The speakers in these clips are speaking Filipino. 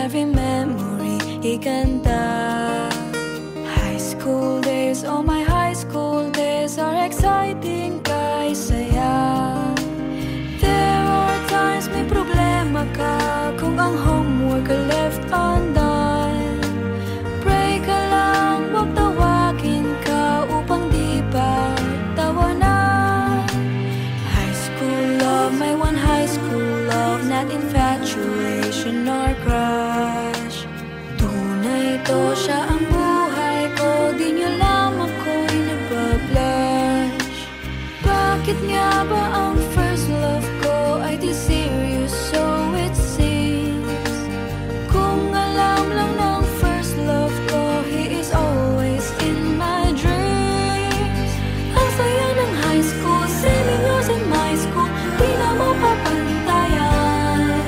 every memory iganda. High school days, oh my high school days are exciting kay saya. There are times may problema ka kung ang homework left undone. Pray ka lang, wag tawagin ka upang di pa tawanan. High school love, my one high school love, not infatuation or crush. Tunay to siya ang buhay ko, di nyo lang ako'y nabablush. Bakit nga ba ang first love ko ay di serious, so it seems? Kung alam lang ng first love ko, he is always in my dreams. Ang saya ng high school, 7 years in my school, di na mo papantayan.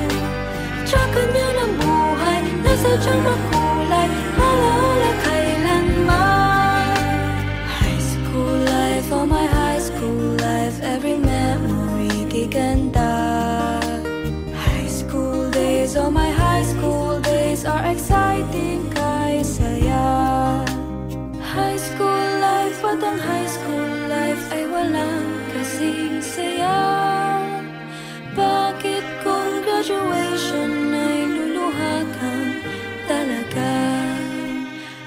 Tsaka niya ng buhay, nasadyang makulay, alaala kailanman. High school life, oh my high school life, every memory giganda. High school days, oh my high school days are exciting kay saya. High school life, but ang high school life ay walang kasing saya. Bakit kung graduation ay luluha kang talaga?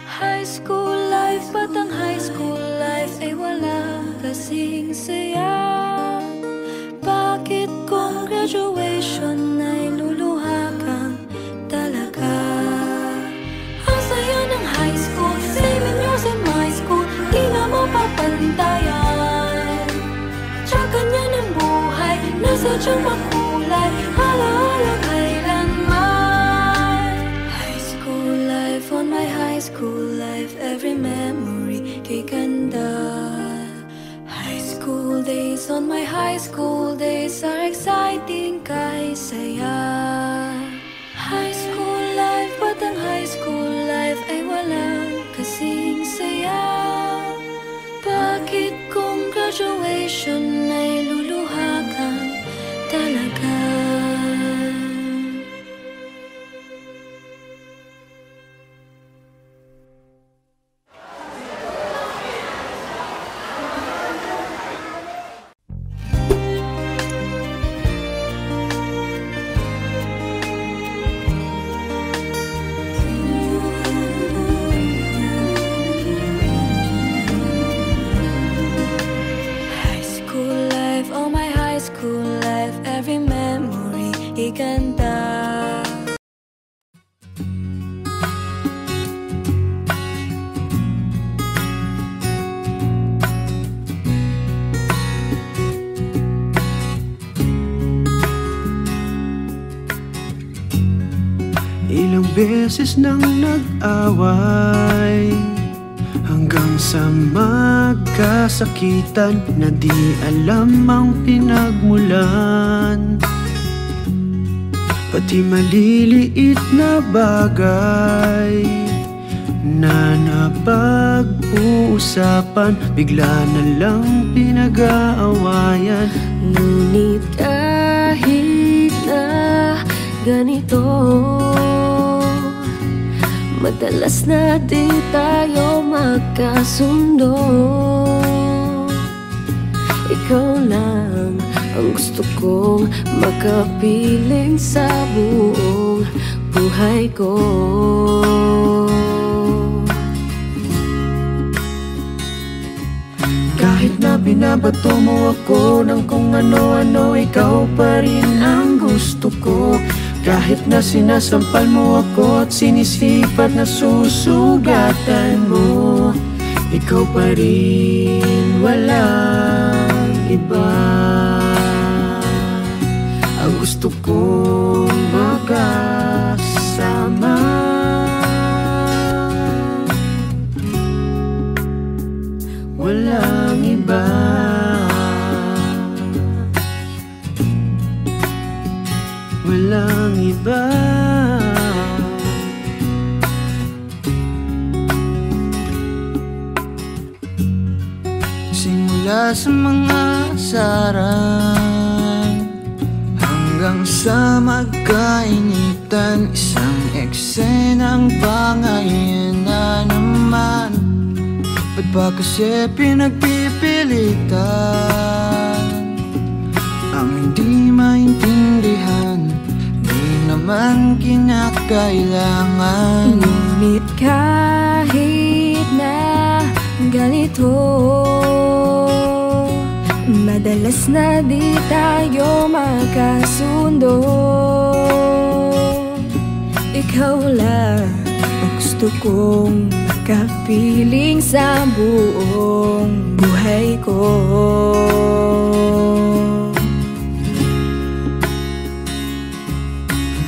High school life, but ang high school life ay wala kasing saya. Bakit kung graduation ay luluha kang talaga? Ang saya ng high school, 7 years in my school, di na mo papantayan. Tsaka niya ng buhay, nasadyang makulay, alaala kailanman. High school life, on my high school life, every memory kay ganda. High school days, on my high school days are exciting kay saya. High school life, but ang high school life ay walang kasing saya. Bakit kung graduation ay luluha kang talaga? High school life, oh my high school life, every memory iganda. Ilang beses nang nag-away hanggang sa magkasakitan na di alam ang pinagmulan. Pati maliliit na bagay na napag-uusapan, bigla na lang pinag-aawayan. Ngunit kahit na ganito, madalas na di tayo magkasundo. Ikaw lang ang gusto kong makapiling sa buong buhay ko. Kahit na binabato mo ako ng kung ano-ano, ikaw pa rin ang gusto ko. Kahit na sinasampal mo ako at sinisipat na susugatan mo, ikaw pa rin, walang iba. Ang gusto kong magkasama. Walang iba. Walang iba. Simula sa mga asaran hanggang sa magkainitan, isang eksenang bangayan na naman. Ba't ba kasi pinagpipilitan ang hindi maintindihan? Di naman kinakailangan. Ngunit kahit na ganito, madalas na di tayo magkasundo. Ikaw lang ang gusto kong makapiling sa buong buhay ko.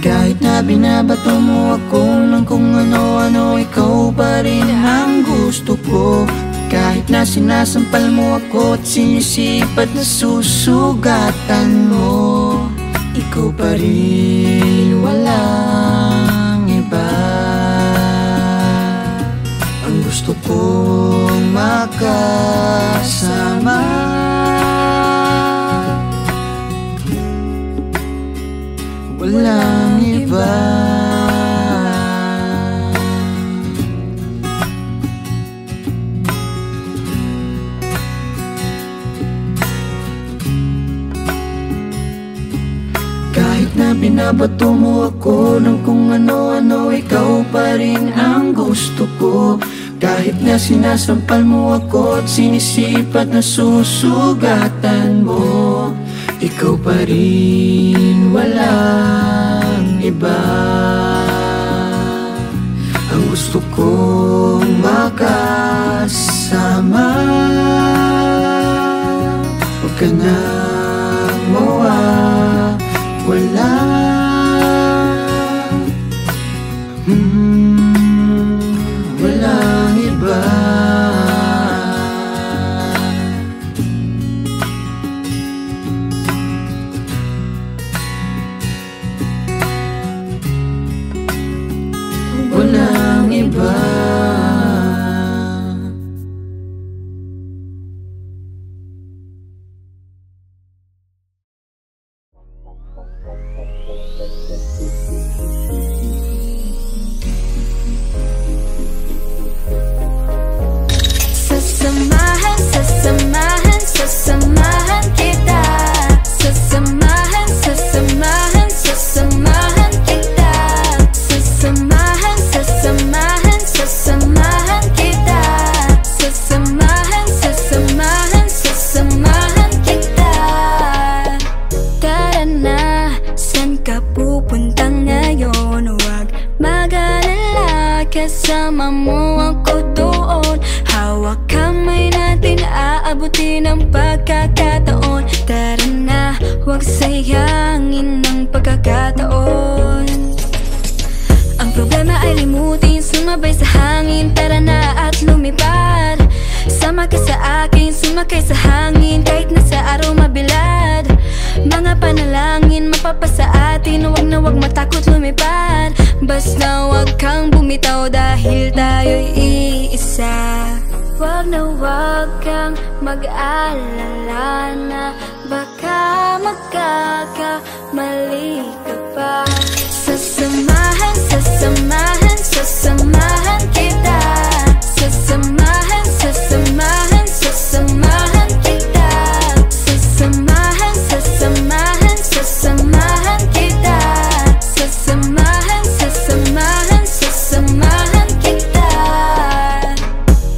Kahit na binabato mo ako ng kung ano-ano, ikaw pa rin ang gusto ko. Kahit na sinasampal mo ako at sinisipat na susugatan mo, ikaw pa rin, walang iba. Ang gusto kong makasama, walang iba. Kahit na binabato mo ako ng kung ano-ano, ikaw pa rin ang gusto ko. Kahit na sinasampal mo ako at sinisipat na susugatan mo, ikaw pa rin, walang iba. Ang gusto kong makasama, huwag ka nang mawawala. Walang iba. Walang iba. Sasamahan kita. Sasamahan kita. Sasamahan kita. Sasamahan kita. Tara na, saan ka pupunta ngayon? Huwag mag-alala, kasama mo ako doon. Hawak kamay natin, aabutin ang pagkakataon. Tara na, huwag sayangin ang pagkakataon. Ang problema ay limutin, sumabay sa hangin. Tara na at lumipad. Sama ka sa akin, sumakay sa hangin. Kahit nasa araw mabilad, mga panalangin mapapasa atin. Huwag na huwag matakot lumipad. Basta huwag kang bumitaw dahil tayo'y iisa. Huwag na huwag kang mag-alala na baka magkakamali ka pa. Sasamahan kita. Sasamahan kita. Sasamahan kita. Sasamahan kita.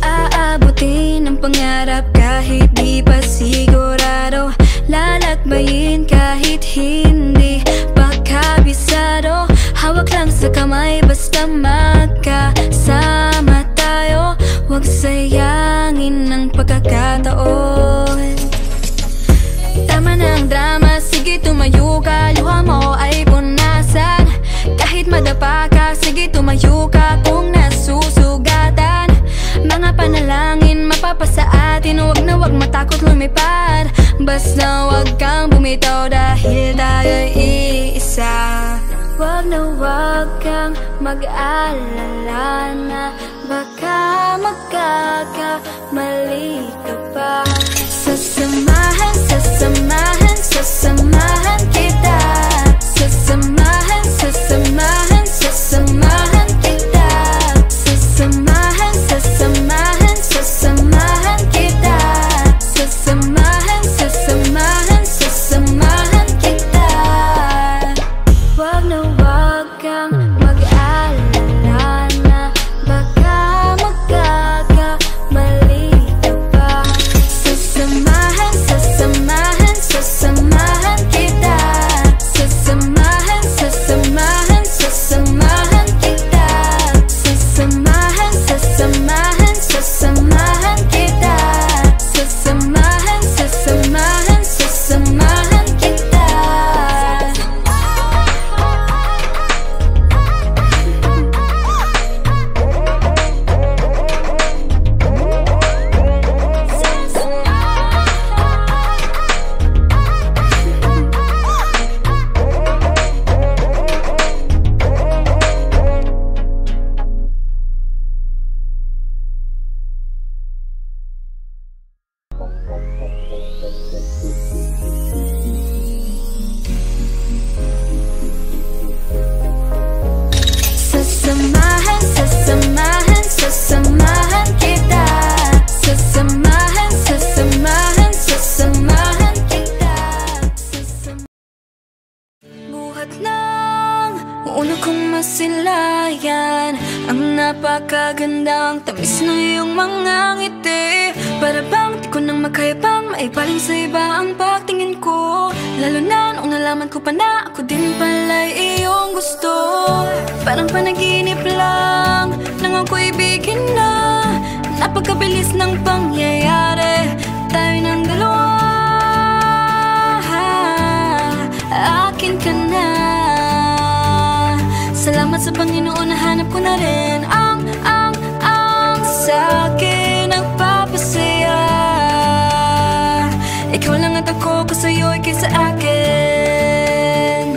Aabutin ang pangarap kahit di pa sigurado. Lalakbayin kahit hindi pa kabisado. Hawak lang sa kamay basta magkasama tayo. Huwag sayangin ang pagkakataon. Tama na ang drama, sige tumayo ka. Luha mo ay punasan. Kahit madapa ka, sige tumayo ka kung nasusugatan. Mga panalangin mapapasa atin. Huwag na huwag matakot lumipad. Basta huwag kang bumitaw dahil tayo'y iisa. Huwag na huwag kang mag-alala na baka magkakamali ka pa. Sasamahan kita. Sasamahan masilayan ang napakagandang tamis ng iyong mga ngiti. Para bang di ko nang makaya pang maipaling sa iba ang pagtingin ko, lalo na nung nalaman ko pa na ako din pala'y iyong gusto. Parang panaginip lang nang ako'y ibigin na, napakabilis ng pangyayari, tayo ng dalawa. Akin ka na. Salamat sa Panginoon, nahanap ko na rin ang sa'kin nagpapasaya. Ikaw lang at ako, ko sa'yo, ikay sa akin.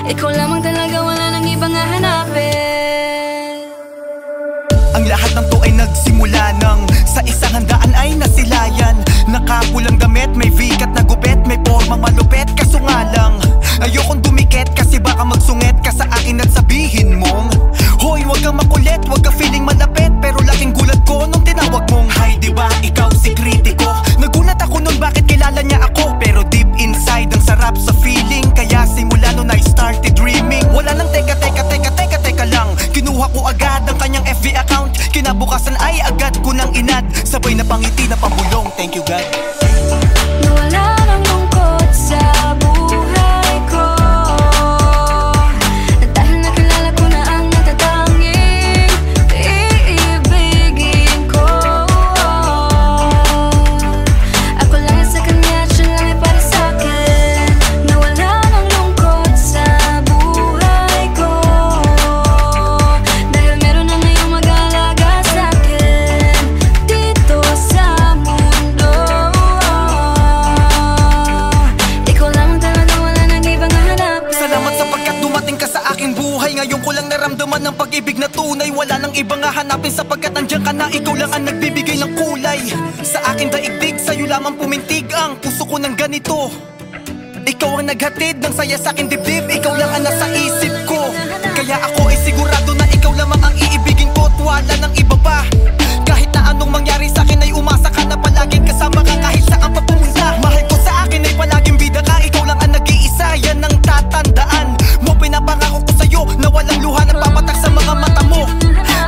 Ikaw lamang talaga, wala nang ibang hahanapin. Ang lahat ng to ay nagsimula nang sa isang handaan ay nasilayan. Nakapulang damit, may vikat na gupit, may formang malupit. Kaso nga lang, ayokong dumikit kasi baka magsungit ka sa akin at sabihin mong, hoy, wag kang makulit, wag ka feeling malapit. Pero laking gulat ko nung tinawag mong, hi, diba ikaw si kritiko? Nagulat ako nun bakit kilala niya ako, pero deep inside ang sarap sa feeling. Kaya simula nun I started dreaming. Wala nang teka lang, kinuha ko agad ang kanyang FB account. Kinabukasan ay agad ko nang inad, sabay na pangiti na pambulong. Thank you God. Nawala ng lungkot sa buhay ko, dahil nakilala ko na ang natatanging iibigin ko. Ako lang sa kanya at siya lang ay para sa'kin. Nawala ng lungkot sa buhay ko, dahil meron na ngayong mag-aalaga sa'kin dito sa mundo. Ikaw lang talaga, wala nang ibang hahanapin. Salamat sapagkat dumating ka sa aking buhay. Ngayon ko lang naramdaman ng pag-ibig na tunay. Wala nang ibang hahanapin sapagkat nandiyan ka na. Ikaw lang ang nagbibigay ng kulay sa aking daigdig. Sa'yo lamang pumintig ang puso ko ng ganito. Ikaw ang naghatid ng saya sa aking dibdib. Ikaw lang ang nasa isip ko, kaya ako ay sigurado na ikaw lamang ang iibigin ko at wala nang iba pa. Kahit na anong mangyari sa akin ay umasa ka na palaging kasama ka kahit saan pa pumunta. Mahal ko sa akin ay palaging bida ka. Ikaw lang ang nag-iisa, yan ang tatandaan mo. Pinapangako ko sa'yo na walang luha na papatak sa mga mata mo.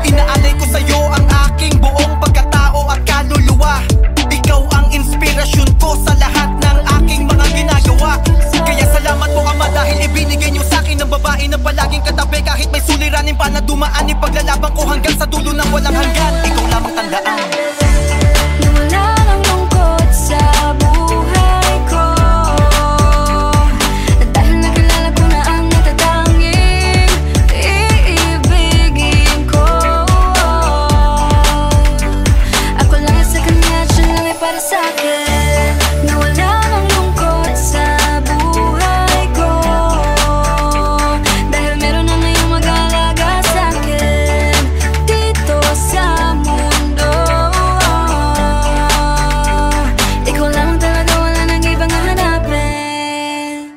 Inaalay ko sa'yo ang aking buong pagkatao at kaluluwa. Ikaw ang inspirasyon ko sa lahat ng aking mga ginagawa. Kaya salamat po Ama dahil ibinigay niyo sa'kin ng babae na palaging katabi. Kahit may suliranin pa na dumaan, ipaglalaban ko hanggang sa dulo ng walang hanggan. Ikaw lamang tandaan. Nawala ng lungkot sa buhay ko, dahil nakilala ko na ang natatanging iibigin ko. Ako lang sa kanya at siya lang ay para sa'kin. Nawala ng lungkot sa buhay ko, dahil meron na ngayong mag-aalaga sa'kin dito sa mundo. Ikaw lang talaga, wala nang ibang hahanapin.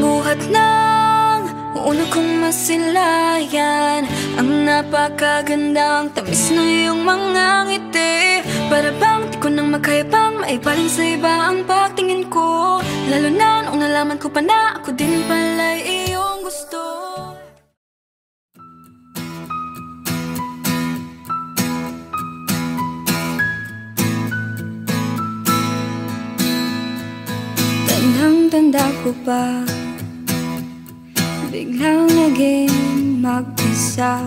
Buhat ng una kong masilayan ang napakagandang tamis ng iyong mga ngiti. Para bang di ko nang makaya pang maipaling sa iba ang pagtingin ko, lalo na nung nalaman ko pa na ako din pala'y iyong gusto. Tandang-tanda ko pa, biglang naging mag-isa.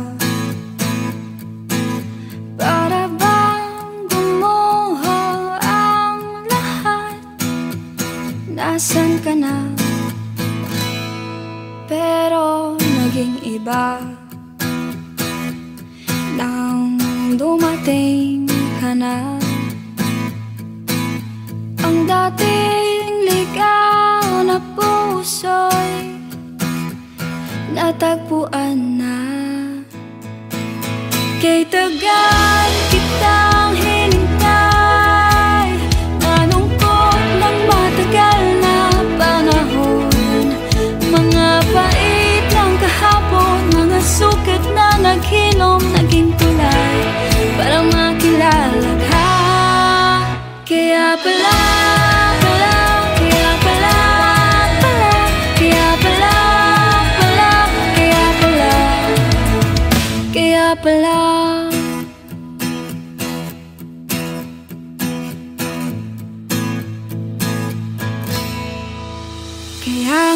Para bang gumuho ang lahat. Nasaan ka na? Pero naging iba nang dumating ka na. Ang dating ligaw na puso'y natagpuan na. Kay tagal kitang hinintay, nanungkot ng matagal na panahon. Mga pait ng kahapon, mga sukat na naghilom, naging tulay para makilala ka. Kaya pala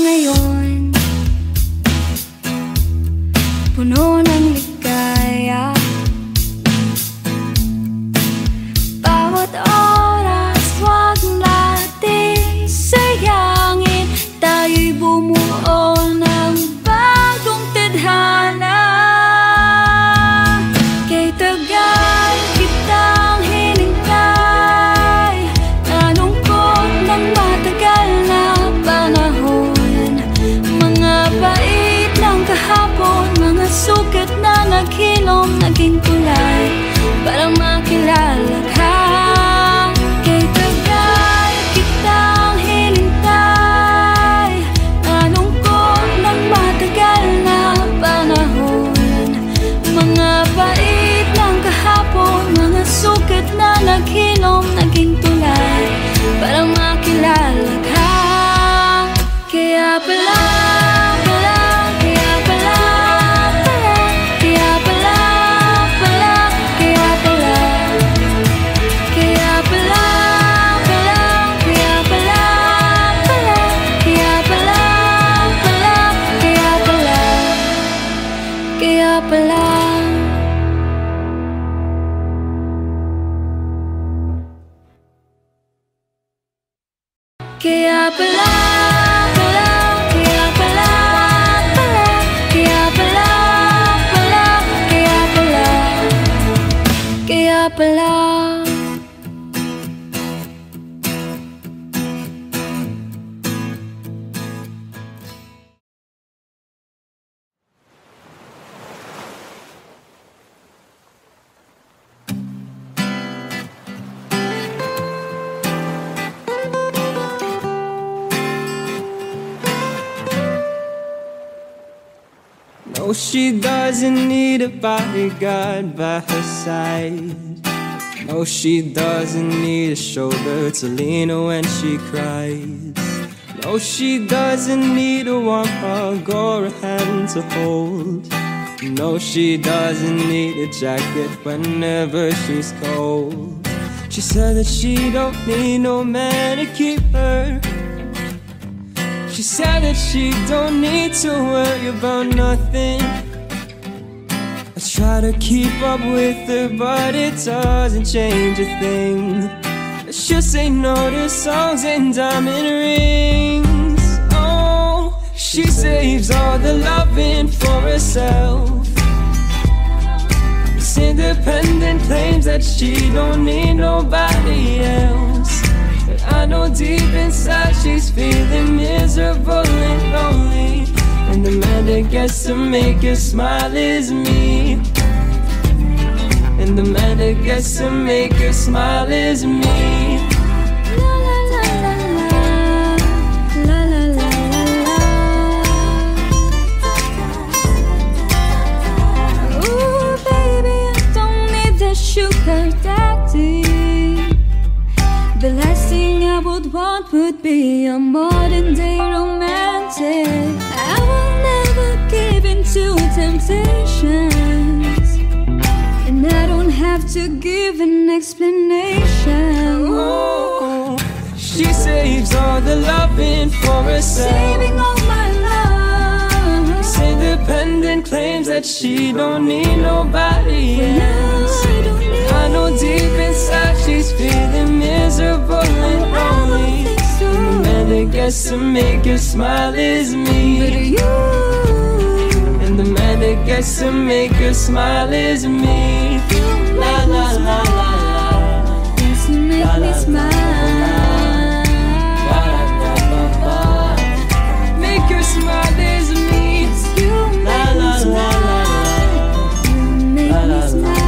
ngayon puno ng ligaya. Bawat oras wag nating sayangin, tayo'y bumuo ng bagong tadhana. Kay tagal kitang hinintay, nalungkot ng matagal na panahon. Mga bait ng kahapon, mga sugat na naghilom, naging kulay para makilala ka. Kay tagal kitang hinintay, nalungkot ng matagal na panahon. Mga bait ng kahapon, mga sugat na naghilom, naging tulay para makilala ka. Kaya pala, kaya pala, kaya pala, kaya pala, kaya pala, kaya pala, kaya pala, kaya pala, kaya pala. Kaya pala, kaya pala, kaya pala, kaya pala, kaya pala. No, she doesn't need a bodyguard by her side. No, she doesn't need a shoulder to lean on when she cries. No, she doesn't need a warm hug or a hand to hold. No, she doesn't need a jacket whenever she's cold. She said that she don't need no man to keep her. She said that she don't need to worry about nothing. I try to keep up with her, but it doesn't change a thing. She'll say no to songs and diamond rings. Oh, she saves all the loving for herself. It's independent, claims that she don't need nobody else. I know deep inside she's feeling miserable and lonely, and the man that gets to make her smile is me. And the man that gets to make her smile is me. La la la la la, la la la la. Ooh, baby, I don't need that sugar daddy. The last thing I would want would be a modern day romantic. I will never give in to temptations, and I don't have to give an explanation. Oh, she saves all the loving for herself. Saving all my love. It's independent, claims that she don't need nobody else. I know deep inside she's feeling miserable and lonely, and the man that gets to make her smile is me. But you, and the man that gets to make her smile is me. La la la la la, gets to make me smile. Make her smile is me. You make me smile. You make me smile.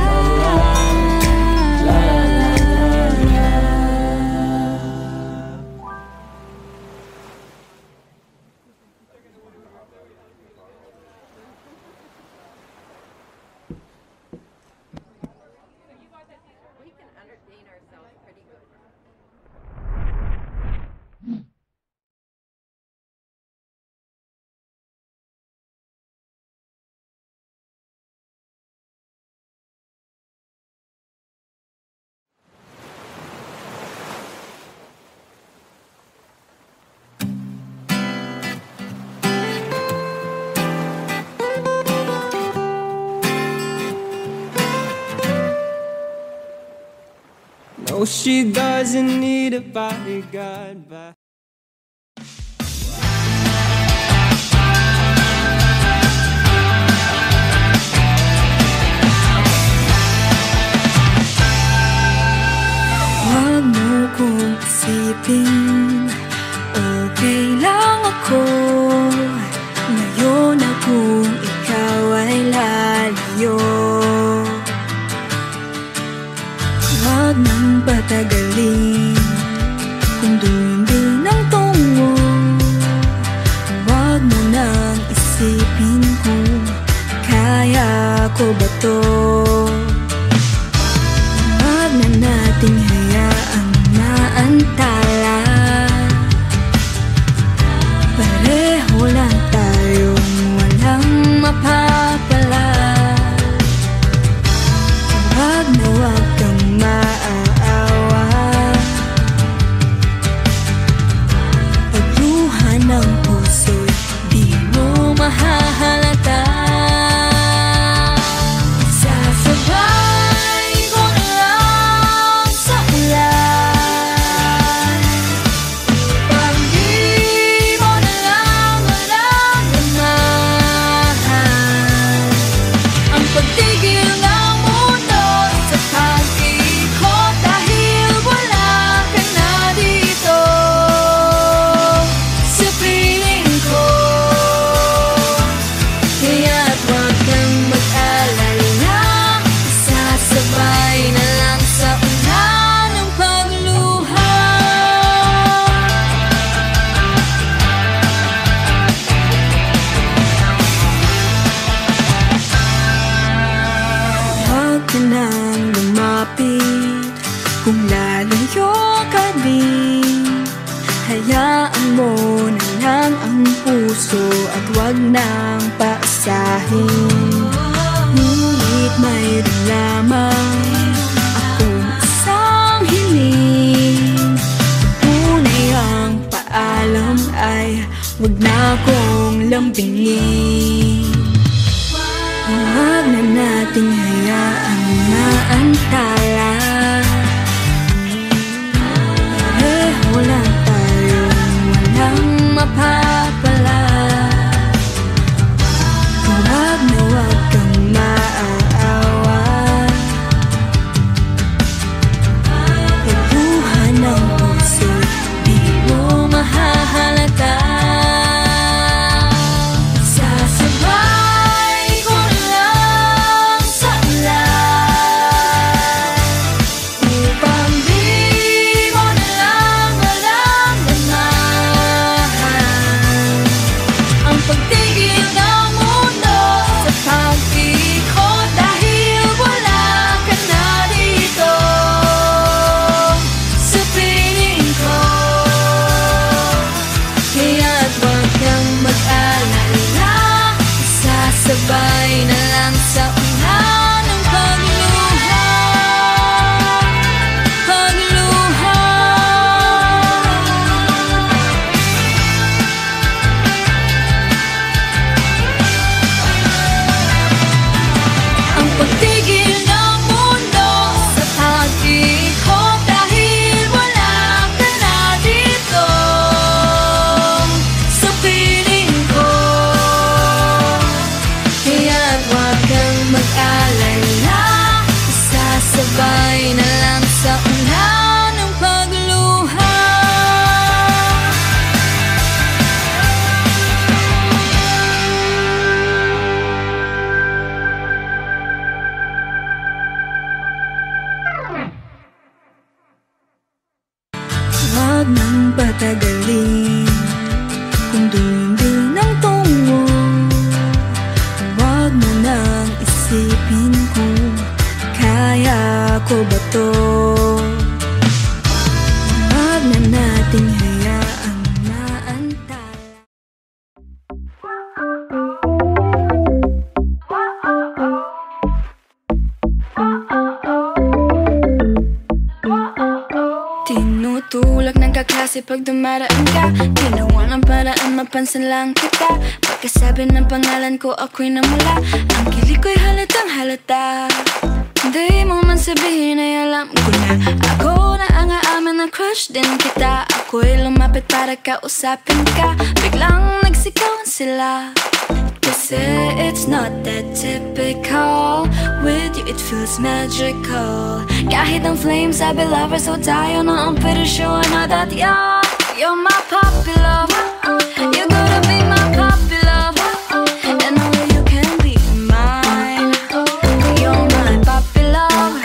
No, she doesn't need a bodyguard, but huwag mo kong isipin, okay lang ako ngayon na kung ikaw ay lalayo. Huwag nang patagalin kung doon din ang tungo. Huwag mo nang isipin kung kaya ko ba to. Huwag na nating hayaang maantala, pareho lang tayong walang mapapala. Huwag na huwag kang maaawa, pagluha ng puso'y di mo mahahalata. Sasabay ko na lang sa ulan, upang di mo na lang maramdaman ang pagtigil ng mundo sa pag-ikot, dahil wala ka na dito sa piling ko. Kaya't huwag kang mag-alala, sasabay na lang sa ulan ng pagluha. Huwag ka nang lumapit kung lalayo ka din. Hayaan mo na lang ang puso at huwag nang paasahin. Ngunit mayroon lamang akong isang hiling. Tunay ang paalam ay huwag na akong lambingin. Huwag na nating hayaang maantala, pareho lang tayong walang mapapala. Huwag na huwag kang maaawa, pagluha ng puso'y di mo mahahalata. Sasabay ko na lang sa ulan, upang di mo na lang maramdaman ang pagtigil ng mundo sa pag-ikot, dahil wala ka na dito sa piling ko. Kaya't huwag kang mag-alala, sasabay na lang sa ulan ng pagluha. Pagluha. Ang pagtigil ng mundo sa pag-ikot, dahil wala ka na dito sa piling ko. Kaya't huwag kang mag-alala, sasabay na lang sa ulan ng pagluha. Huwag nang patagalin kung doon din ang tungo. Huwag mo nang isipin kung kaya ko ba to. Huwag na nating hayaang maantala. Tinutulak ng kaklase pag dumaraan ka, ginawa ng paraan mapansin lang kita. Pagkasabi ng pangalan ko ako'y namula, ang kilig ko'y halatang halata. Di mo man sabihin ay alam ko na ako na ang aamin na crush din kita. Ako'y lumapit para kausapin ka, biglang nagsikawan sila. Kasi it's not that typical. With you it feels magical. Kahit ang flames sabi lovers so tayo na ang pretty sure na that you're my puppy love. You gotta be my puppy love, and only you can be mine. You're my puppy love.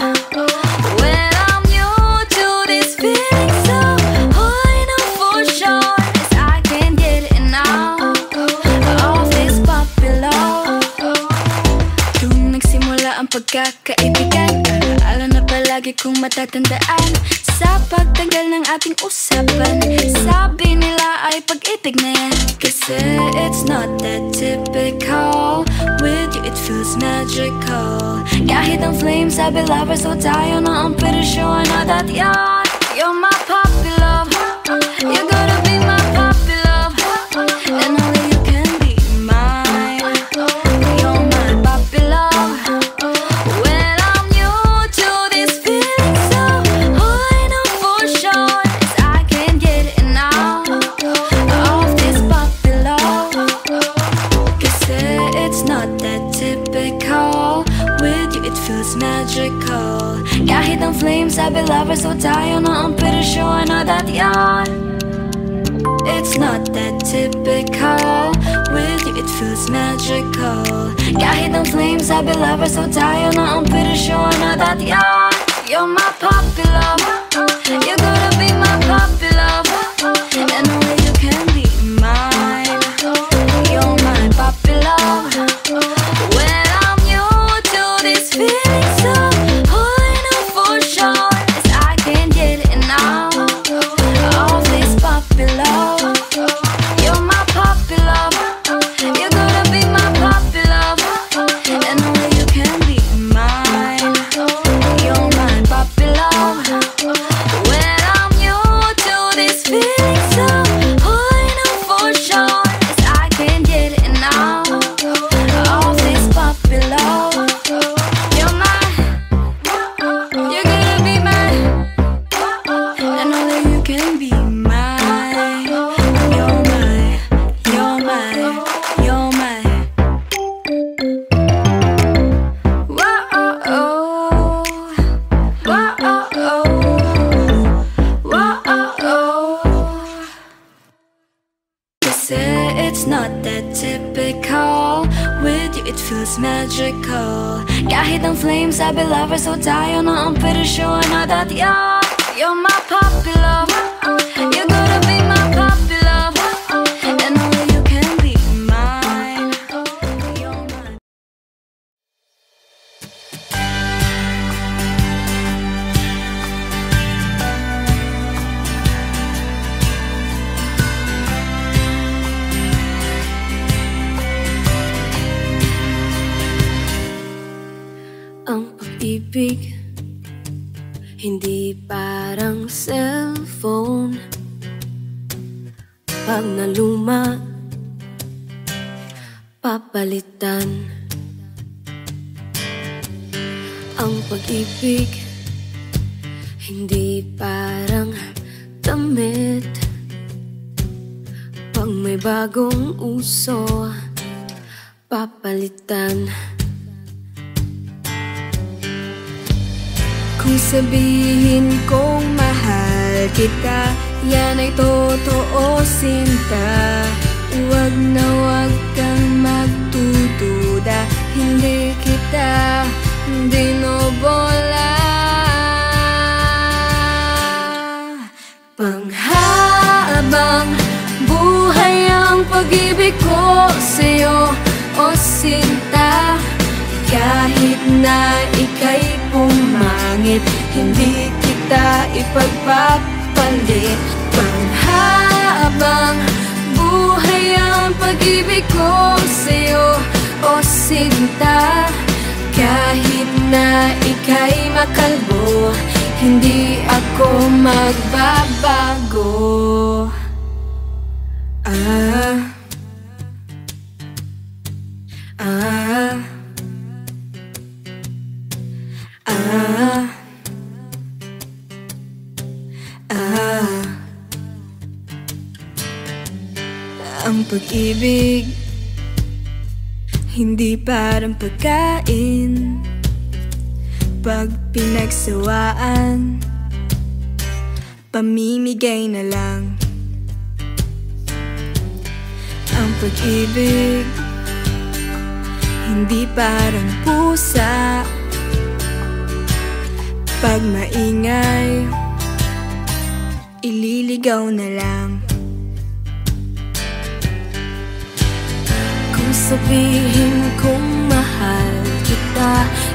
When I'm new to this feeling, so all I know for sure is I can't get enough of this puppy love. Nung nagsimula ang pagkakaibigan, alaala na palagi kong matatandaan. Sa pagtanggal ng ating usapan, sabi nila ay pag-ibig na yan. Kasi it's not that typical. With you it feels magical. Kahit ang flames sabi lovers so tayo na ang pretty sure na that you're my puppy love. You gotta be my puppy love, and only you can be mine. You're my puppy love. When I'm new to this feeling, so all I know for sure is I can't get enough of this puppy love. Kasi it's not that typical. With you it feels magical. Kahit ang flames sabi lovers so tayo na ang pretty sure na that it's not that typical. With you it feels magical. Kahit ang flames sabi lovers so tayo na ang pretty sure na that you're my puppy love. You gotta be my puppy love, and only you can be mine. You're my puppy love. When I'm new to this feeling, so all I know for sure is I can't get enough of this puppy love. You're my puppy love. You gotta be my puppy love, and only you can be mine. You're my puppy love. When I'm new to this feeling, so all I know for sure is I can't get enough of this puppy love. You're my, you gotta be mine, and only you can be mine. You're my, you're my, you're my. Whoa, oh, whoa, oh, whoa, oh. Kasi it's not that typical. With you it feels magical. Kahit ang flames sabi lovers so tayo na ang pretty sure na that you're my puppy love. You gotta be my puppy love, and only you can be mine. You're my. Ang pag-ibig hindi parang cellphone. Pag naluma, papalitan. Ang pag-ibig hindi parang damit. Pag may bagong uso, papalitan. Kung sabihin kong mahal kita, yan ay totoo, sinta. Huwag na huwag kang magdududa, hindi kita dinobola. Panghabang buhay ang pag-ibig ko sa'yo, o sinta. Kahit na ika'y pumangit, hindi kita ipagpapalit. Panghabang buhay ang pag-ibig ko sa'yo, o sinta. Kahit na ika'y makalbo, hindi ako magbabago. Ang pag-ibig hindi parang pagkain. Pag pinagsawaan, pamimigay na lang. Ang pag-ibig hindi parang pusa. Pag maingay, ililigaw na lang. Kung sabihin kong mahal kita,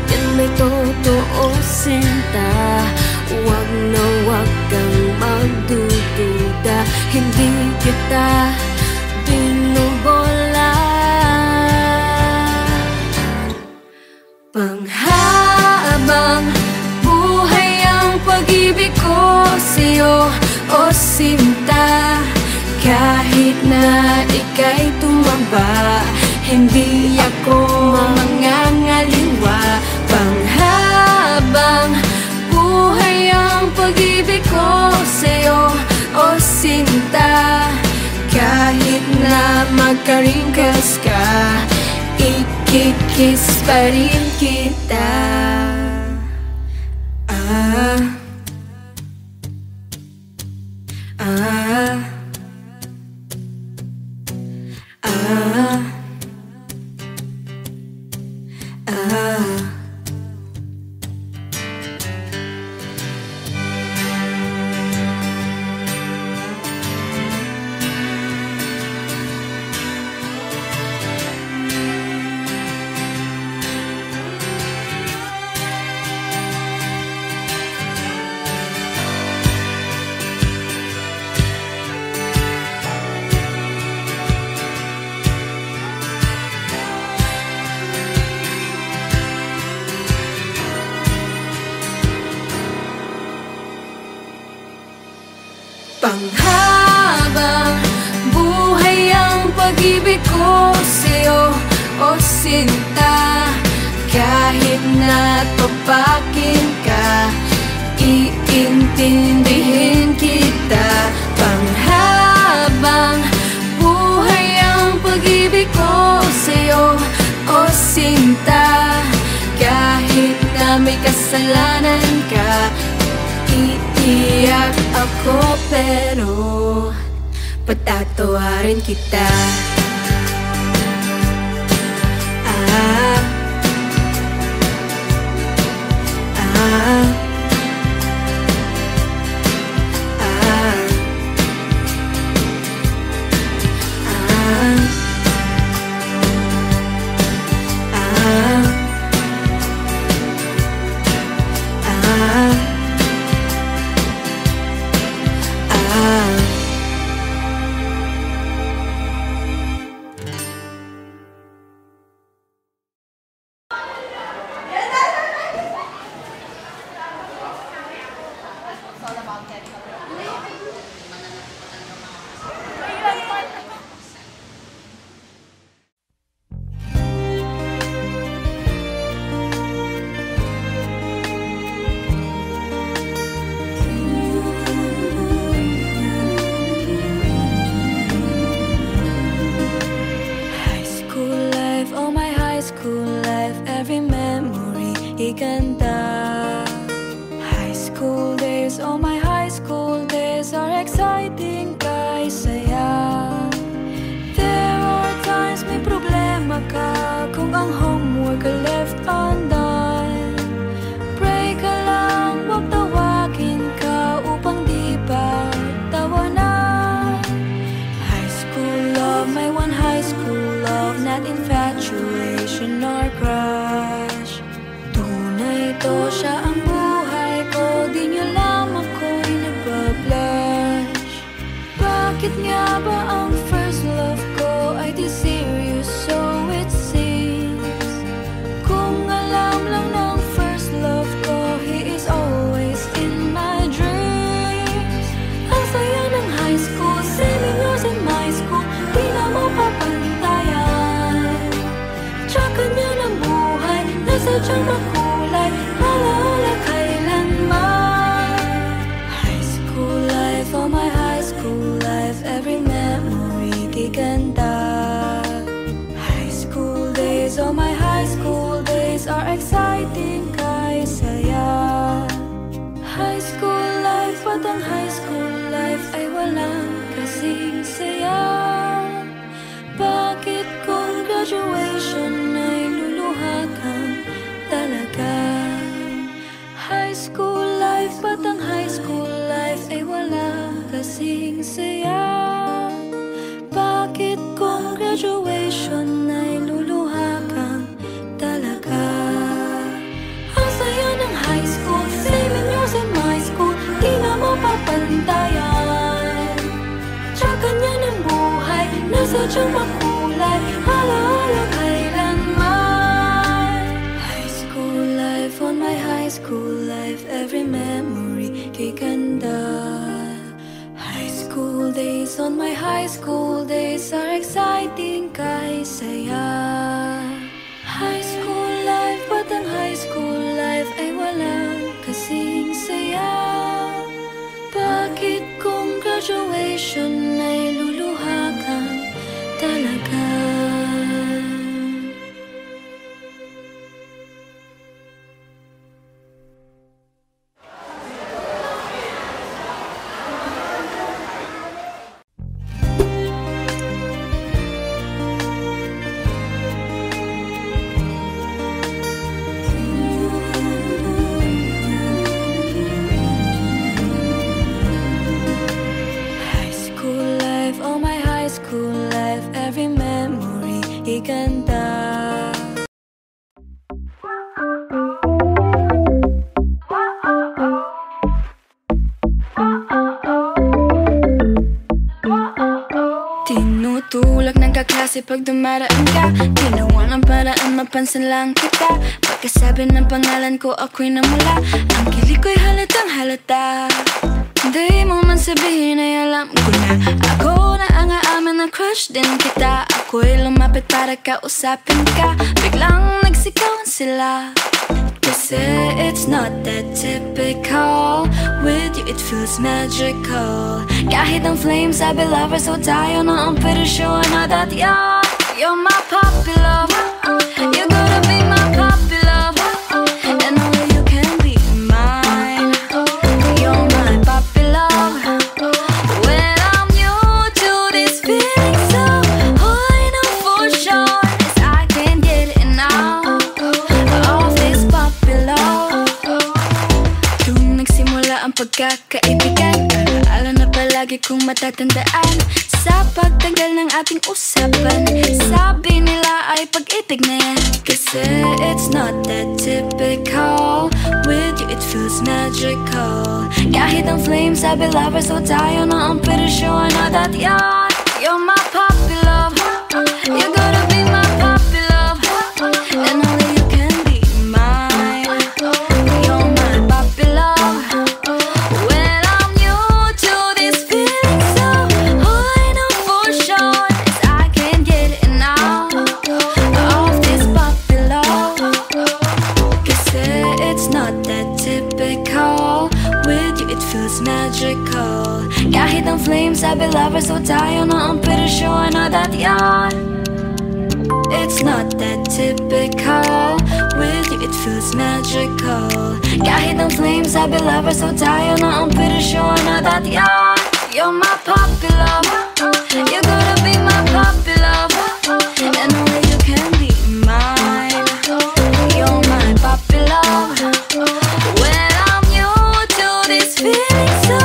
yan may totoo sinta. Huwag na huwag kang magdududa, hindi kita binubola. Panghabang buhay ang pag-ibig ko sa'yo, o sinta. Kahit na ika'y tumaba, hindi ako mangangaliwa. Panghabang buhay ang pag-ibig ko sa'yo, o sinta. Kahit na magkaringkas ka, ikikis pa rin kita. Panghabang buhay ang pag-ibig ko sa'yo, o sinta. Kahit na topakin ka, iintindihin kita. Panghabang buhay ang pag-ibig ko sa'yo, o sinta. Kahit na may kasalanan ka, iiyak ako pero patatawarin kita. Ganda. High school days, oh my high school days are exciting, kay saya. There are times may problema ka kung ang homework left undone. Pray ka lang, wag tawagin ka upang di pa tawanan. High school love, my one high school love, not infatuation or crush. Ito siya ang buhay ko, di niyo lang ako'y nagpa-blush. Bakit nga ba ang first love ko ay di serious, so it seems? Kung alam lang ng first love ko, he is always in my dreams. Ang saya ng high school, 7 years in my school, di na mo papantayan. Tsaka niya ng buhay, nasa diyang makulay, alaala kailanman. High school life, oh my high school life, every memory sadyang makulay, alaala kailanman. High school life, on my high school life, every memory kay ganda. High school days, on my high school days are exciting kay saya. High school life, but ang high school life ay walang kasing saya. Bakit kung graduation ay luluha kang talaga? Every memory iganda. Tinutulak ng kaklase pag dumaraan ka. Ginawa ng paraan mapansin lang kita. Pagkasabi ng pangalan ko ako'y namula. Ang kilig ko'y halatang halata. Di mo man sabihin ay alam ko na ako na ang aamin na crush din kita. Ako'y lumapit para kausapin ka. Biglang nagsikawan sila. Kasi it's not that typical. With you it feels magical. Kahit ang flames sabi lovers so tayo na ang pretty sure na that you're my puppy love. You gotta be my puppy love. And only you can be mine. You're my puppy love. When I'm new to this feeling, so all I know for sure is I can't get enough of this puppy love. Nung nagsimula ang pagkakaibigan, alaala na palagi kong matatandaan. Sa pagtanggal ng ating usapan, sabi nila ay pag-ibig na yan. Kasi it's not that typical. With you it feels magical. Kahit ang flames sabi lovers so tayo na ang pretty sure na that you're my puppy love. You gotta be my puppy love. And only you can be mine. You're my puppy love. When I'm new to this feeling, so all I know for sure is I can't get enough of this puppy love. Kasi it's not that typical. With you it feels magical. Kahit ang flames sabi lovers so tayo na ang pretty sure na that it's not that typical. With you it feels magical. Kahit ang flames sabi lovers so tayo na ang pretty sure na that you're my puppy love. You gotta be my puppy love. And only you can be mine. You're my puppy love. When I'm new to this feeling, so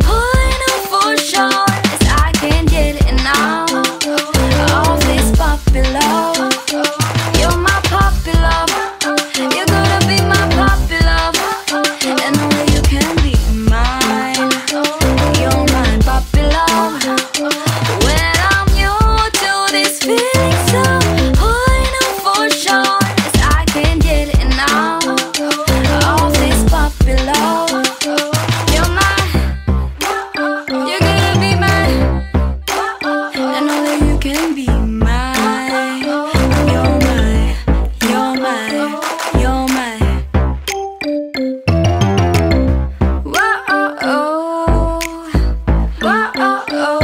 all I know for sure is I can't get enough of this puppy love. You're my puppy love. You gotta be my puppy love. And only you can be mine. You're my puppy love. When I'm new to this feeling, so all I know for sure is I can't get enough of this puppy love. You're gonna be mine. And only you can be mine. You're mine. You're mine. You're mine. Whoa-oh-oh. Whoa-oh-oh.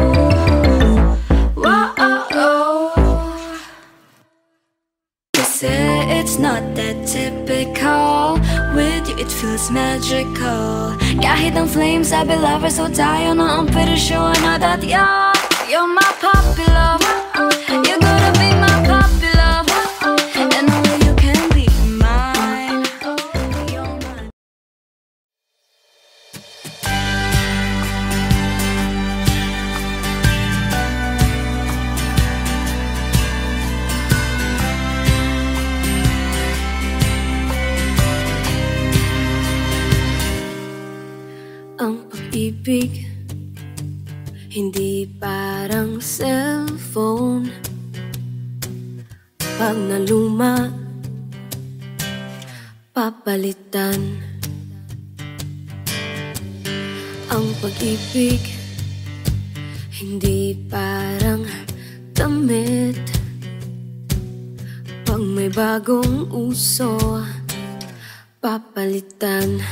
Whoa-oh-oh. Kasi it's not that typical. With you it feels magical. Kahit ang flames sabi lovers so tayo na ang pretty sure na that you're my puppy love. You gotta be my puppy love. And only you can be mine. You're mine. Ang pag-ibig Hindi parang cellphone. Pag naluma, papalitan. Ang pag-ibig hindi parang damit. Pag may bagong uso, papalitan.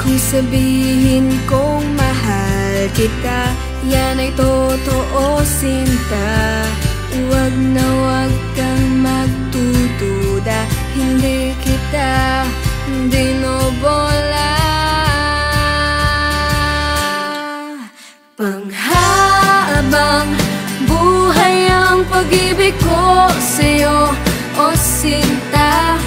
Kung sabihin kong mahal kita, yan ay totoo, sinta. Huwag na huwag kang magdududa, hindi kita dinobola. Panghabang buhay ang pag-ibig ko sa'yo, o sinta.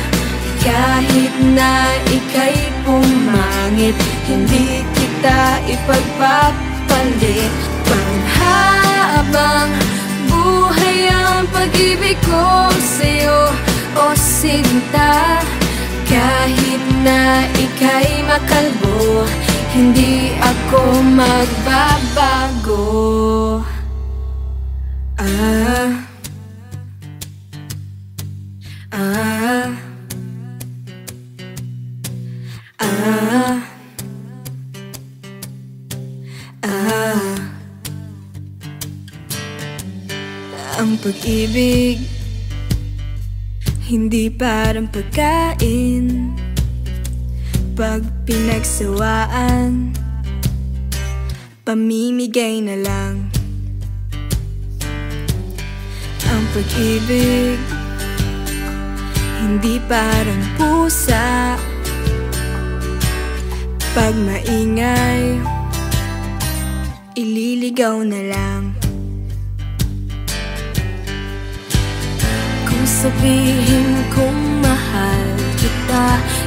Kahit na ika'y pumangit, hindi kita ipagpapalit. Panghabang buhay ang pag-ibig ko sa'yo, o sinta. Kahit na ika'y makalbo, hindi ako magbabago. Ang pag-ibig hindi parang pagkain. Pag pinagsawaan, pamimigay na lang. Ang pag-ibig hindi parang pusa. Pag maingay, ililigaw na lang. Kung sabihin kong mahal kita,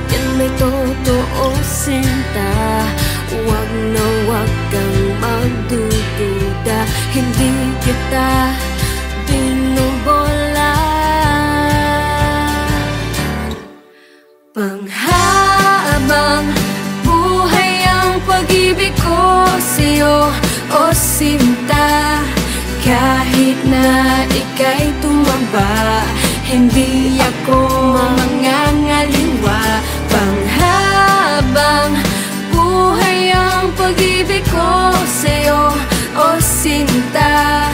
yan may totoo, sinta. Huwag na huwag kang magdududa, hindi kita binobola. Panghabang buhay ang pag-ibig ko sa'yo, o sinta. Kahit na ika'y tumaba, hindi ako mangangaliwa. Panghabang buhay ang pag-ibig ko sa'yo, o sinta.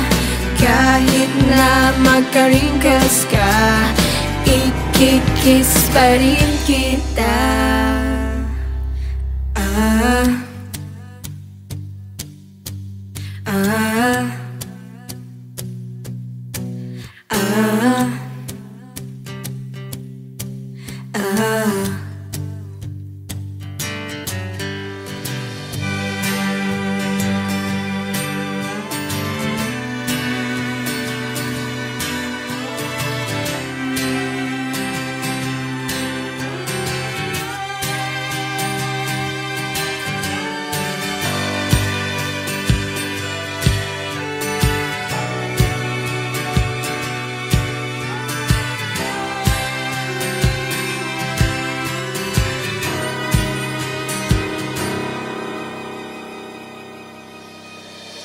Kahit na magkaringkas ka, ikikis pa rin kita.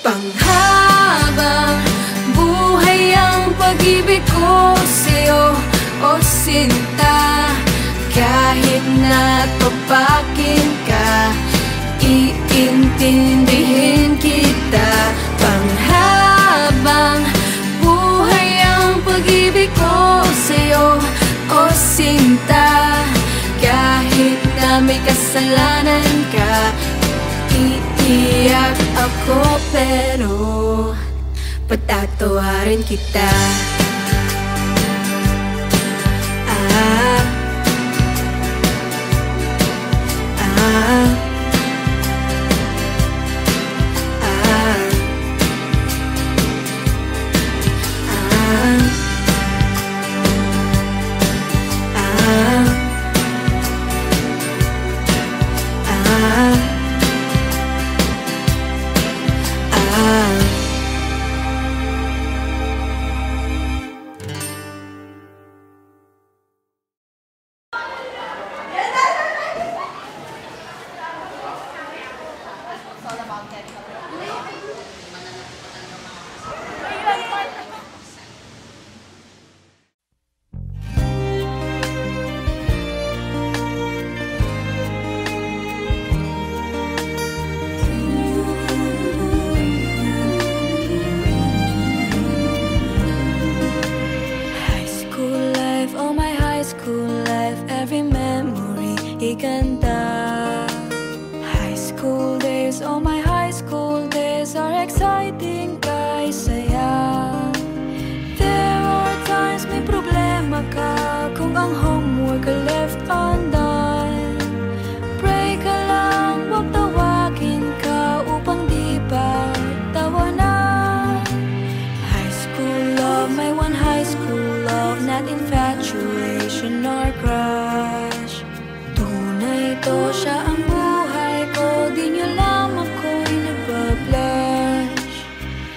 Panghabang buhay ang pag-ibig ko sa'yo, o sinta. Kahit na topakin ka, iintindihin kita. Panghabang buhay ang pag-ibig ko sa'yo, o sinta. Kahit na may kasalanan ka, iiyak ako pero patatawarin kita. Every memory iganda. High school days, oh my high school days are exciting kay saya. There are times may problema ka kung ang homework left undone. Pray ka lang, wag tawagin ka upang di pa tawanan. High school love, my one high school love, not infatuation or crush. Tunay to siya ang buhay ko, di niyo lang ako'y nagbablush.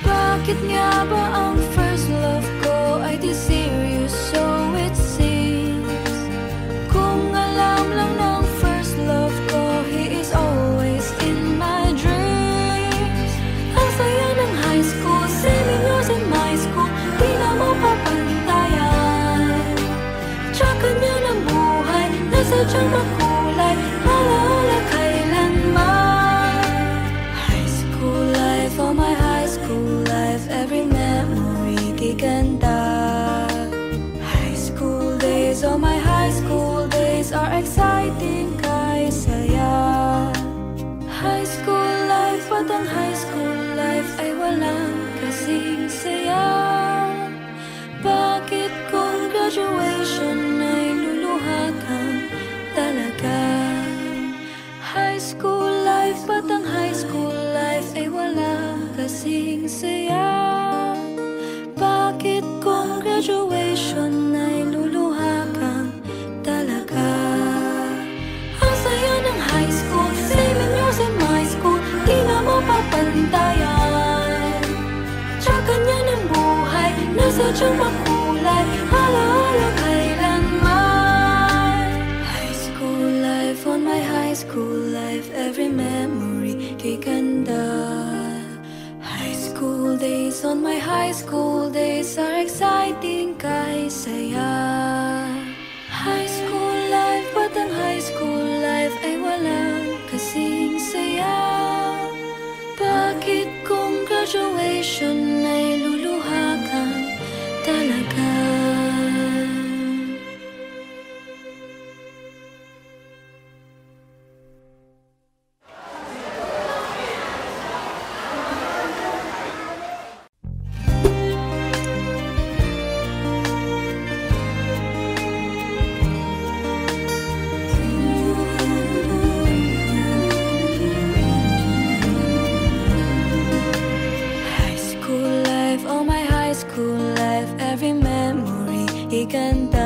Bakit nga ba ang first love ko ay di serious, so it seems? Kung alam lang ng first love ko, he is always in my dreams. Ang saya ng high school, 7 years in my school, di na mo papantayan. Tsaka niya ng buhay, nasadyang makulay, alaala kailanman. High school life, oh my high school life, every memory giganda. High school days, oh my high school days are exciting kay saya. High school life, at ang high school life ay walang kasing saya. Bakit kung graduation ay luluha kang talaga? High school life, ba't ang high school life ay wala kasing saya? Bakit kung graduation ay luluha kang talaga? Ang saya ng high school, 7 years in my school, di na mo papantayan. Tsaka niya ng buhay, nasadyang makulay, alaala kailanman. High school life, on my high school life, every memory giganda. High school days, on my high school days are exciting kay saya. High school life, ba't ang high school life ay walang kasing saya? Bakit kung graduation ay luluha kang talaga? Every memory iganda.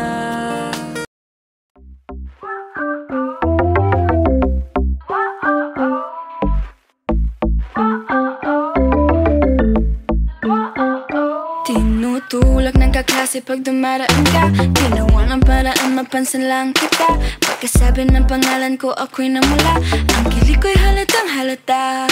Tinutulak ng kaklase pag dumaraan ka, ginawa ng paraan mapansin lang kita. Pagkasabi ng pangalan ko ako'y namula, ang kilig ko'y halatang halata.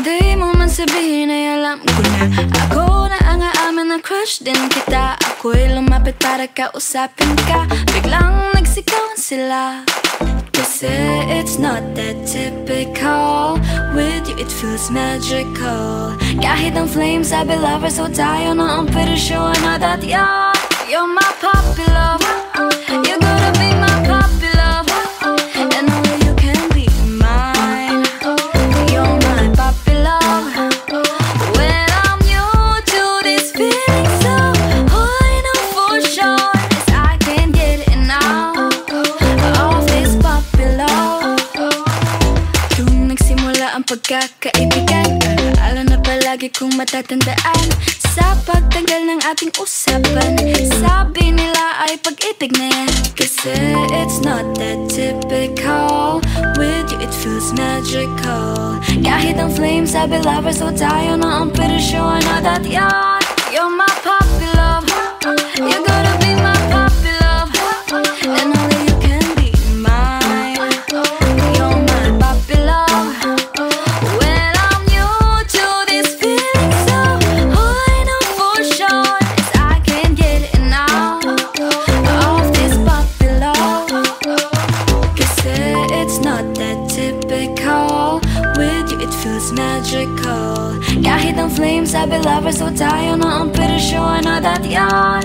Di mo man sabihin ay alam ko na ako na ang aamin na crush din kita. Ako'y lumapit para kausapin ka, biglang nagsikawan sila. Kasi it's not that typical, with you it feels magical. Kahit ang flames sabi lovers so tayo na ang pretty sure na that you're my puppy love. You gotta be my puppy love, and only you can be mine. You're my puppy love. When I'm new to this feeling, so all I know for sure is I can't get enough of this puppy love. Nung nagsimula ang pagkakaibigan, alaala na palagi kong matatandaan. Sa pagtagal ng ating usapan, sabi nila ay pag-ibig na yan. Kasi it's not that typical, with you it feels magical. Kahit ang flames sabi lovers so tayo na ang pretty sure na that you're my puppy love. You gotta be my puppy love, and only you can be mine. You're my puppy love. When magical. Kahit ang flames, sabi lovers, so tayo na ang pretty sure I know that yan.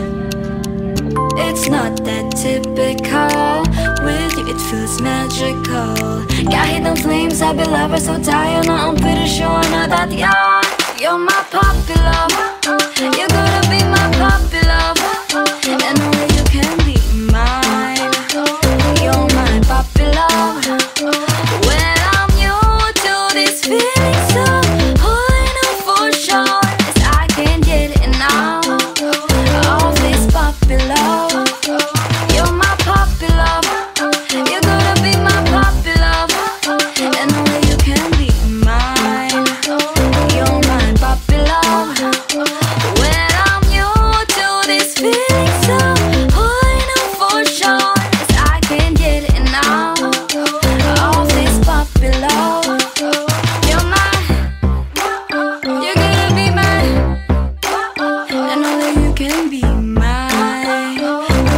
It's not that typical. With you it feels magical. Kahit ang flames, sabi lovers, so tayo na ang pretty sure I know that yan. You're my puppy love. You're gonna be my puppy love. And only you can be mine. You're my puppy love. When I'm new to this feeling, so all I know for sure is I can't get enough of this puppy love. You're my puppy love. You're gonna be my puppy love. And only you can be mine. You're my puppy love. When I'm new to this feeling, so all I know for sure is I can't get enough of this puppy love. You're gonna be mine, and only you can be mine.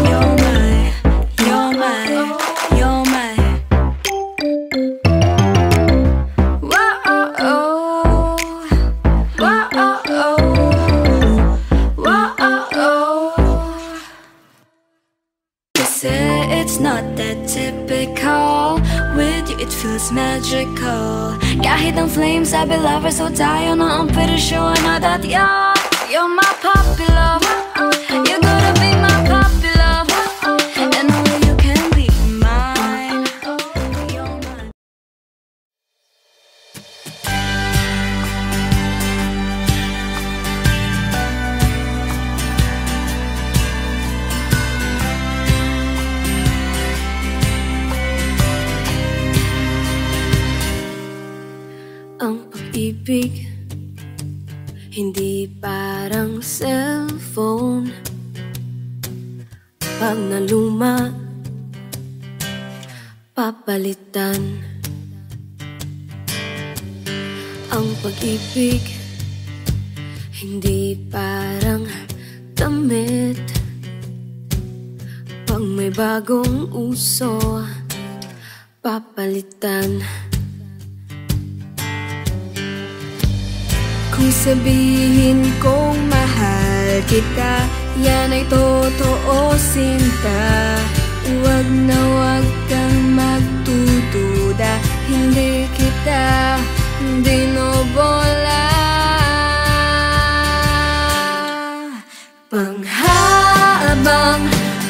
You're mine, you're mine, you're mine. Whoa, they say it's not that typical. With you it feels magical. Kahit ang flames, sabi lovers, so tayo na ang pretty sure I know that yan. You're my puppy love. You're gonna be my puppy love. And only you can be mine. You're mine. Ang pag-ibig hindi parang cellphone. Pag naluma, papalitan. Ang pag-ibig hindi parang damit. Pag may bagong uso, papalitan. Kung sabihin kong mahal kita, yan ay totoo, sinta. Huwag na huwag kang magdududa, hindi kita dinobola. Panghabang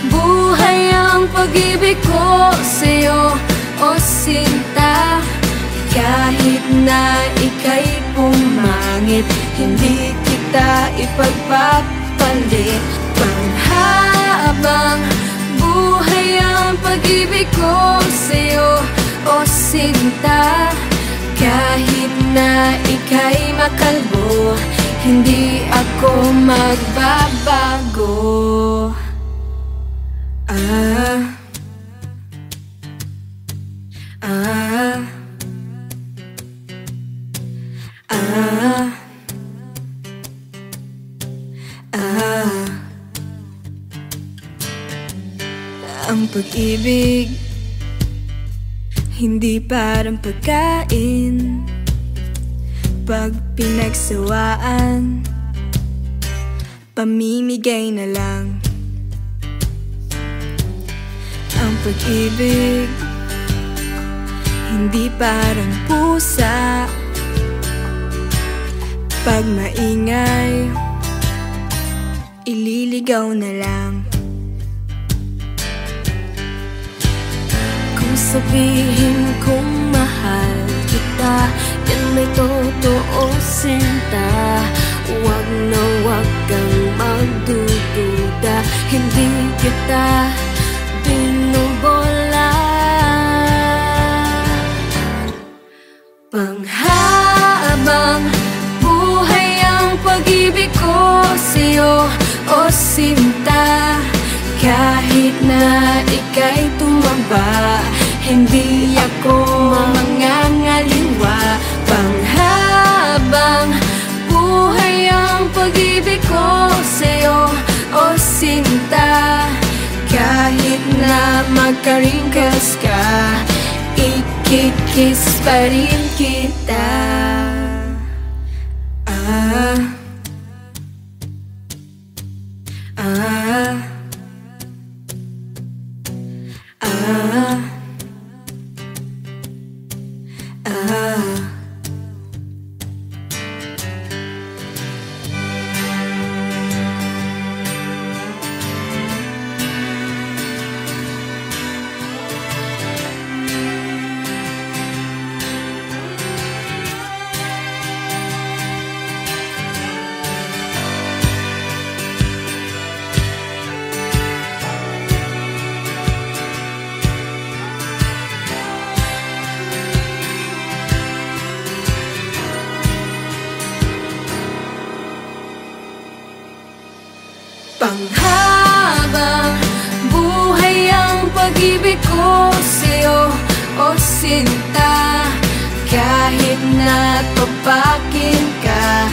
buhay ang pag-ibig ko sa'yo, o sinta. Kahit na ika'y pumangit, hindi kita ipagpapalit. Panghabang buhay ang pag-ibig ko sa'yo, o sinta. Kahit na ika'y makalbo, hindi ako magbabago. Ang pag-ibig hindi parang pagkain. Pag pinagsawaan, pamimigay na lang. Ang pag-ibig hindi parang pusa. Pag maingay, ililigaw na lang. Kung sabihin kong mahal kita, yan ay totoo, sinta. Huwag na huwag kang magdududa, hindi kita binobola. Panghabang buhay ang pag-ibig ko sa'yo, o sinta. Kahit na ika'y tumaba, hindi ako mangangaliwa. Panghabang buhay ang pag-ibig ko sa'yo, o sinta. Kahit na magka-wrinkles ka, ikikiss pa rin kita. Panghabang buhay ang pag-ibig ko sa'yo, o sinta. Kahit na topakin ka,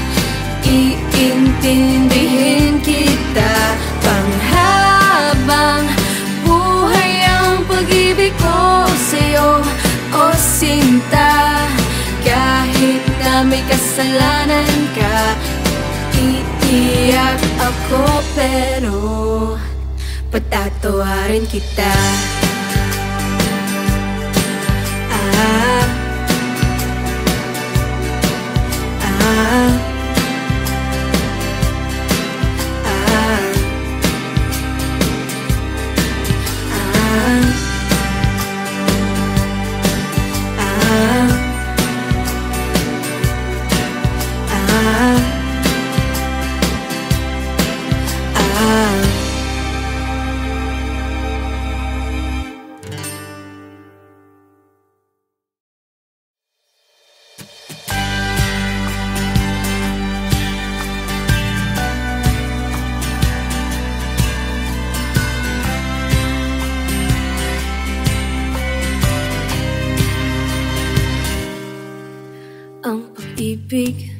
iintindihin kita. Panghabang buhay ang pag-ibig ko sa'yo, o sinta. Kahit na may kasalanan ka, iiyak ako pero patatawarin kita. Ang pag-ibig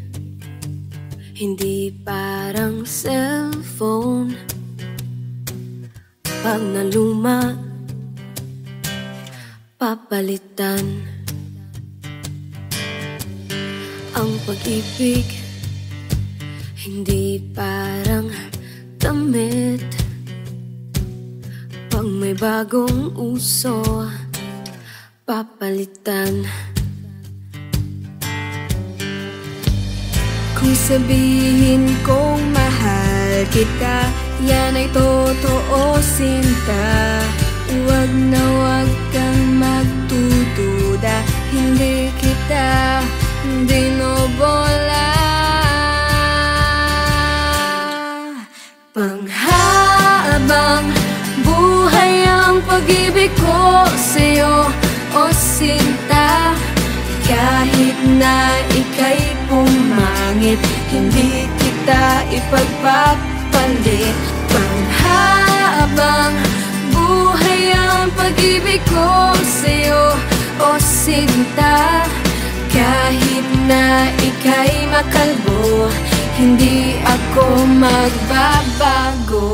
hindi parang cellphone. Pag naluma, papalitan. Ang pag-ibig hindi parang damit. Pag may bagong uso, papalitan. Kung sabihin kong mahal kita, yan ay totoo, sinta. Huwag na huwag kang magdududa, hindi kita binobola. Panghabang buhay ang pag-ibig ko sa'yo, o sinta. Kahit na ika'y pumangit, hindi kita ipagpapalit. Panghabang buhay ang pag-ibig ko sa'yo, o sinta. Kahit na ika'y makalbo, hindi ako magbabago.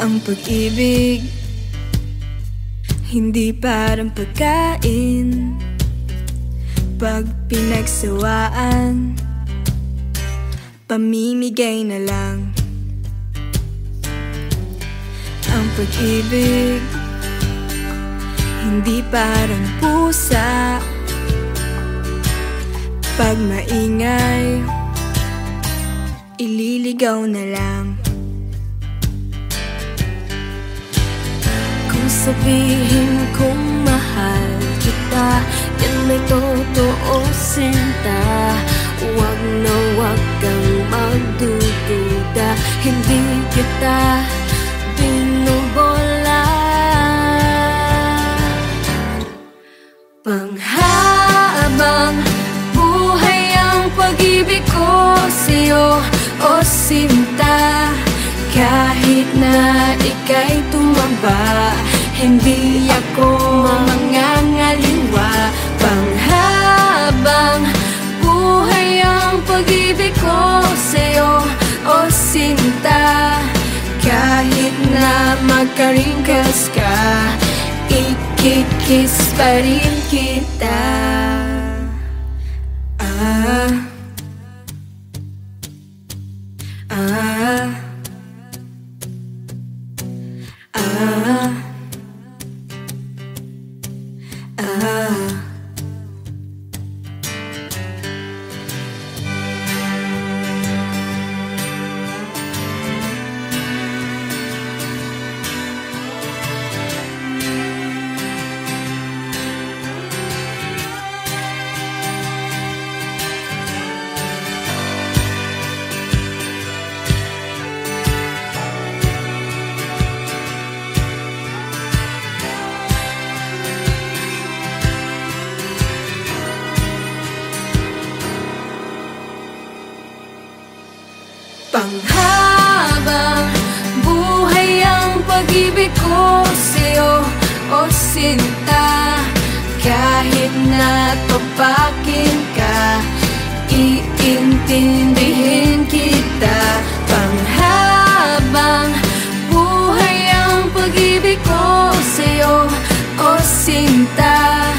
Ang pag-ibig hindi parang pagkain. Pag pinagsawaan, pamimigay na lang. Ang pag-ibig hindi parang pusa. Pag maingay, ililigaw na lang. Kung sabihin kong mahal kita, yan ay totoo, sinta. Huwag na huwag kang magdududa, hindi kita binobola. Panghabang buhay ang pag-ibig ko sa'yo, o sinta. Kahit na ika'y tumaba, hindi ako mangangaliwa. Panghabang buhay ang pag-ibig ko sa'yo, o sinta. Kahit na magkaringkas ka, ikikis pa rin kita. Panghabang buhay ang pag-ibig ko sa'yo, o sinta. Kahit napapakin ka, iintindihin kita. Panghabang buhay ang pag-ibig ko sa'yo, o sinta.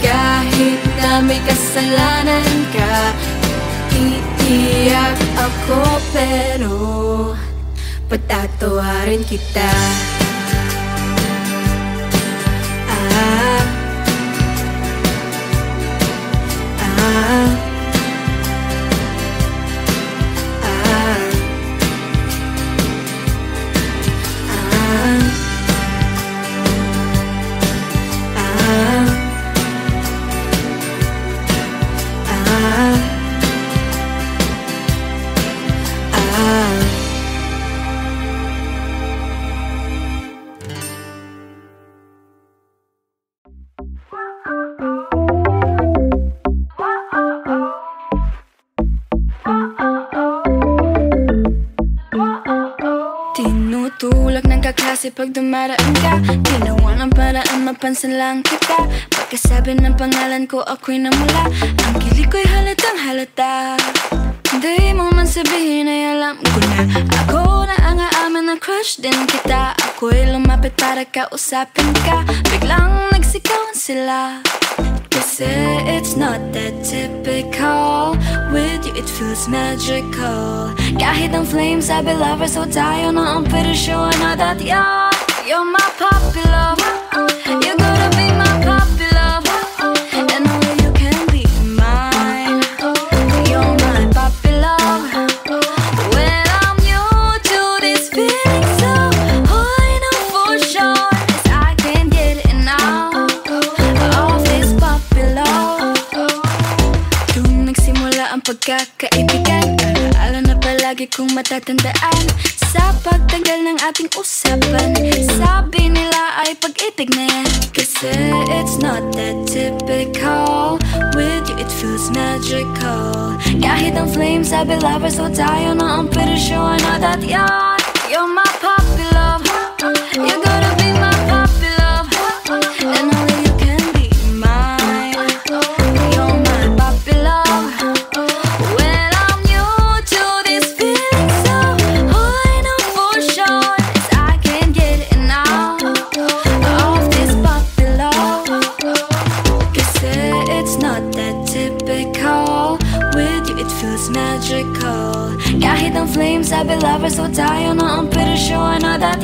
Kahit na may kasalanan ka, iiyak ako pero patatawarin kita. Tinutulak ng kaklase pag dumaraan ka, ginawa ng paraan mapansin lang kita. Pagkasabi ng pangalan ko ako'y namula, ang kilig ko'y halatang halata. Di mo man sabihin ay alam ko na, ako na ang aamin na crush din kita. Ako'y lumapit para kausapin ka, biglang nagsikawan sila. Kasi it's not that typical, with you it feels magical. Kahit ang flames sabi lovers so tayo na ang pretty sure na that you're my puppy love. You gotta be my puppy love, and only you can be mine. You're my puppy love. When I'm new to this feeling, so all I know for sure is I can't get enough of this puppy love. Tung nagsimula ang pagkakaibigan, alaala na palagi kong matatandaan. Sa pagtagal ng ating usapan, sabi nila ay pag-ibig na yan. Kasi it's not that typical, with you it feels magical. Kahit ang flames sabi lovers so tayo na ang pretty sure na that you're my puppy love. You gotta be my puppy love, and only you can be mine. You're my puppy love. When I'm new to this feeling, so all I know for sure is I can't get enough of this puppy love. Kasi it's not that typical, with you it feels magical. Kahit ang flames sabi lovers so tayo na ang pretty sure na that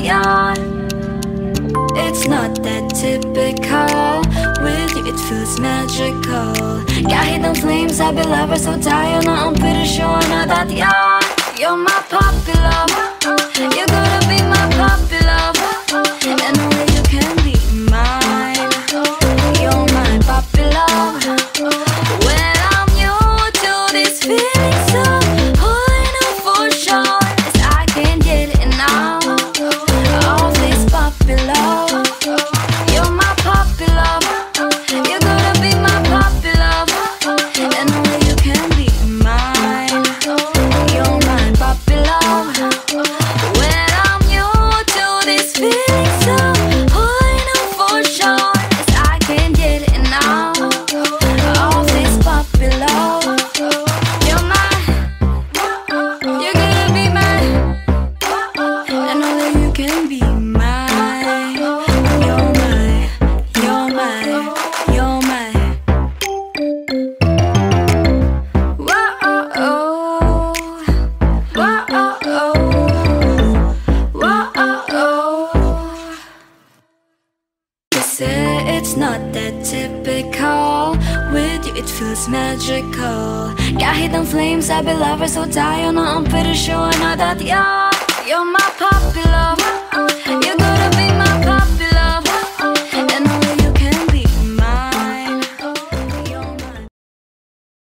it's not that typical, with you it feels magical. Kahit ang flames sabi lovers so tayo na ang pretty sure na that you're my puppy love. You gotta be my puppy love, and only you can be mine. You're my puppy love. When I'm new to this feeling, so all I know for sure is I can't get enough of this puppy love. You're my puppy love. You gotta be my puppy love, and only you can be mine. You're my puppy love. When I'm new to this feeling, so all I know for sure is I can't get enough of this puppy love. You're gonna be mine, and only you can be mine. You're mine, you're mine, you're mine. Whoa-oh-oh, whoa-oh-oh, whoa-oh-oh. Kasi it's not that typical, with you it feels magical. Kahit ang flames sabi lovers so tayo na ang pretty sure na that you're my puppy love.